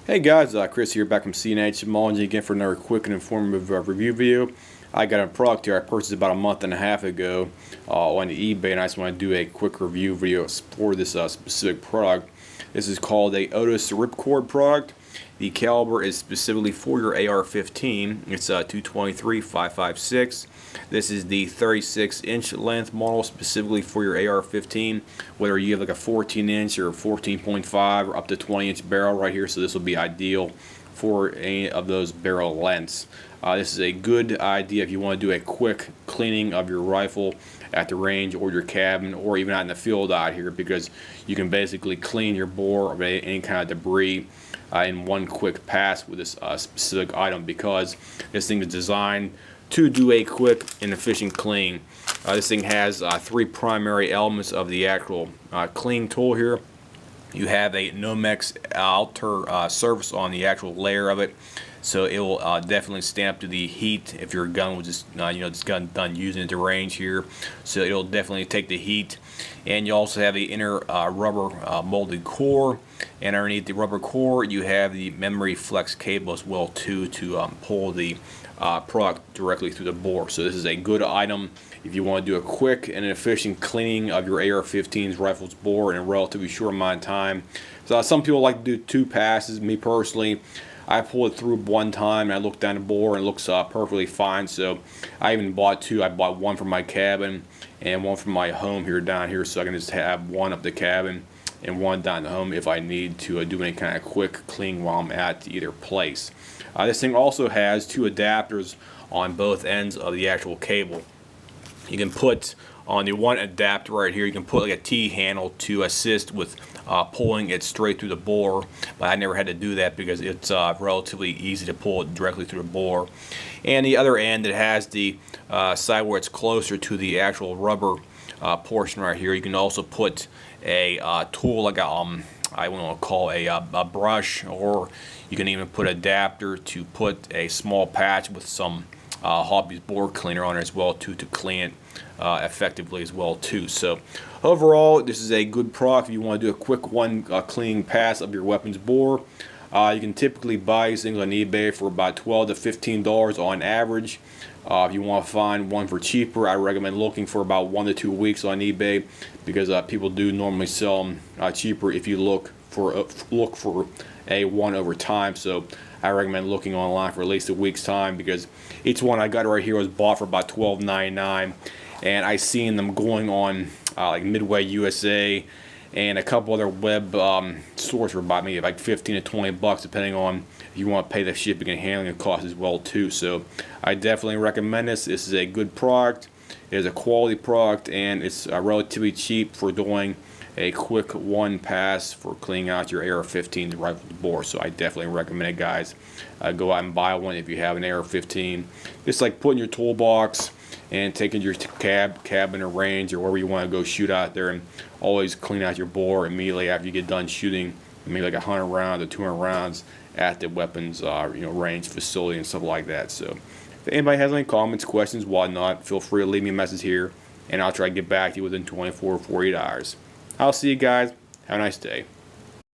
Hey guys, Chris here back from CNH Technology again for another quick and informative review video. I got a product here I purchased about a month and a half ago on eBay, and I just want to do a quick review video for this specific product. This is called a OTIS RIPCORD product. The caliber is specifically for your AR-15. It's 223-556. This is the 36-inch length model specifically for your AR-15. Whether you have like a 14-inch or 14.5 or up to 20-inch barrel right here, so this will be ideal for any of those barrel lengths. This is a good idea if you want to do a quick cleaning of your rifle at the range or your cabin or even out in the field out here, because you can basically clean your bore of any kind of debris in one quick pass with this specific item, because this thing is designed to do a quick and efficient clean. This thing has three primary elements of the actual clean tool here. You have a Nomex outer surface on the actual layer of it, so it will definitely stand up to the heat if your gun was just this gun done using it to range here, so it'll definitely take the heat. And you also have the inner rubber molded core, and underneath the rubber core you have the memory flex cable as well too, to pull the product directly through the bore. So this is a good item if you want to do a quick and efficient cleaning of your AR-15's rifle's bore in a relatively short amount of time. So some people like to do 2 passes. Me personally, I pulled it through one time and I looked down the bore and it looks perfectly fine. So I even bought 2. I bought one for my cabin and one for my home here down here, so I can just have one up the cabin and one down the home if I need to do any kind of quick cleaning while I'm at either place. This thing also has 2 adapters on both ends of the actual cable. You can put on the one adapter right here, you can put like a T-handle to assist with pulling it straight through the bore, but I never had to do that because it's relatively easy to pull it directly through the bore. And the other end, it has the side where it's closer to the actual rubber portion right here. You can also put a tool like I want to call a brush, or you can even put an adapter to put a small patch with some Hobby's bore cleaner on it as well too, to clean it effectively as well too. So overall, this is a good product if you want to do a quick cleaning pass of your weapon's bore. You can typically buy these things on eBay for about $12 to $15 on average. If you want to find one for cheaper, I recommend looking for about 1 to 2 weeks on eBay, because people do normally sell them cheaper if you look for a one over time. So I recommend looking online for at least a week's time, because each one I got right here was bought for about $12.99, and I seen them going on like Midway USA and a couple other web stores for about maybe like 15 to 20 bucks, depending on if you want to pay the shipping and handling costs as well too. So I definitely recommend this. This is a good product. It is a quality product, and it's relatively cheap for doing a quick one pass for cleaning out your AR-15 rifle bore. So I definitely recommend it, guys. Go out and buy one if you have an AR-15. It's like putting your toolbox and taking your cabin or range or wherever you want to go shoot out there, and always clean out your bore immediately after you get done shooting maybe like 100 rounds or 200 rounds at the weapons range facility and stuff like that. So if anybody has any comments, questions, whatnot, feel free to leave me a message here, and I'll try to get back to you within 24 or 48 hours. I'll see you guys. Have a nice day.